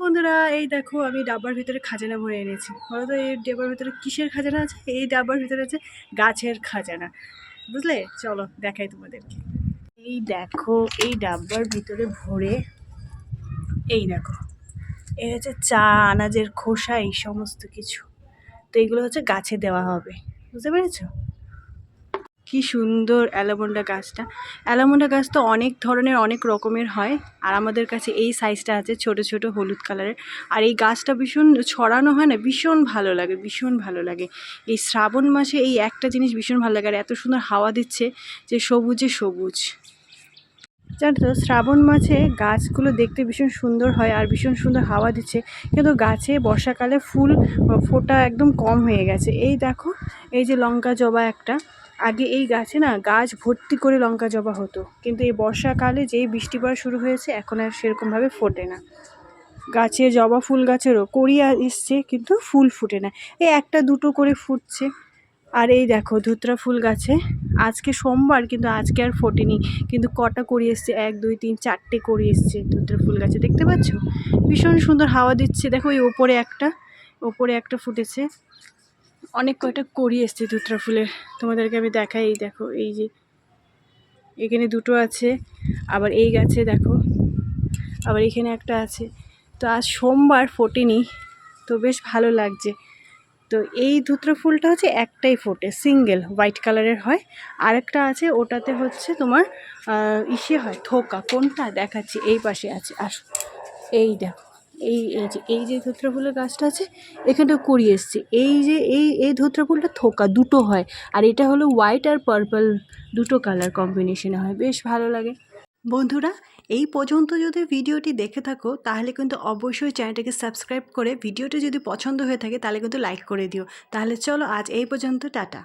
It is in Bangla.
বন্ধুরা, এই দেখো আমি ডাব্বার ভিতরে খাজানা ভরে এনেছি। বলো তো এই ডাব্বার ভিতরে কিসের খাজানা আছে? এই ডাব্বার ভিতরে আছে গাছের খাজানা। বুঝলে? চলো দেখাই তোমাদেরকে। এই দেখো এই ডাব্বার ভিতরে ভরে, এই দেখো এই হচ্ছে চা, আনাজের খোসা, এই সমস্ত কিছু। তো এইগুলো হচ্ছে গাছে দেওয়া হবে, বুঝতে পেরেছো? কি সুন্দর অ্যালামন্ডা গাছটা। অ্যালামন্ডা গাছ তো অনেক ধরনের অনেক রকমের হয়, আর আমাদের কাছে এই সাইজটা আছে ছোট ছোট হলুদ কালারের। আর এই গাছটা ভীষণ ছড়ানো হয় না, ভীষণ ভালো লাগে, ভীষণ ভালো লাগে। এই শ্রাবণ মাসে এই একটা জিনিস ভীষণ ভালো লাগে, আর এত সুন্দর হাওয়া দিচ্ছে যে সবুজে সবুজ। জানো তো শ্রাবণ মাসে গাছগুলো দেখতে ভীষণ সুন্দর হয় আর ভীষণ সুন্দর হাওয়া দিচ্ছে, কিন্তু গাছে বর্ষাকালে ফুল ফোটা একদম কম হয়ে গেছে। এই দেখো এই যে লঙ্কা জবা একটা, আগে এই গাছে না গাছ ভর্তি করে লঙ্কা জবা হতো, কিন্তু এই বর্ষাকালে যেই বৃষ্টি পড়া শুরু হয়েছে এখন আর সেরকমভাবে ফোটে না। গাছে জবা ফুল গাছেরও কড়িয়া এসছে কিন্তু ফুল ফুটে না, এই একটা দুটো করে ফুটছে। আর এই দেখো ধুতরা ফুল গাছে আজকে সোমবার কিন্তু আজকে আর ফোটেনি, কিন্তু কটা করি এসছে, 1 2 3 4টে করি এসছে ধুতরা ফুল গাছে, দেখতে পাচ্ছ? ভীষণ সুন্দর হাওয়া দিচ্ছে। দেখো এই ওপরে একটা ফুটেছে, অনেক কয়টা করি এসছে ধুতরা ফুলের। তোমাদেরকে আমি দেখাই, এই দেখো এই যে এখানে দুটো আছে, আবার এই গাছে দেখো, আবার এখানে একটা আছে। তো আজ সোমবার ফোটেনি, তো বেশ ভালো লাগছে। তো এই ধুতরা ফুলটা হচ্ছে একটাই ফোটে, সিঙ্গেল হোয়াইট কালারের হয়। আরেকটা আছে ওটাতে হচ্ছে তোমার ইসে হয় থোকা। কোনটা দেখাচ্ছি, এই পাশে আছে। আর এই দেখো এই যে ধুতরা ফুলের গাছটা আছে, এখানটা কুড়ি এসছে। এই যে এই ধুতরা ফুলটা থোকা দুটো হয়, আর এটা হলো হোয়াইট আর পার্পল, দুটো কালার কম্বিনেশনে হয়, বেশ ভালো লাগে। বন্ধুরা, এই পর্যন্ত যদি ভিডিওটি দেখে থাকো তাহলে কিন্তু অবশ্যই চ্যানেলটাকে সাবস্ক্রাইব করে, ভিডিওটি যদি পছন্দ হয়ে থাকে তাহলে কিন্তু লাইক করে দিও। তাহলে চলো আজ এই পর্যন্ত, টাটা।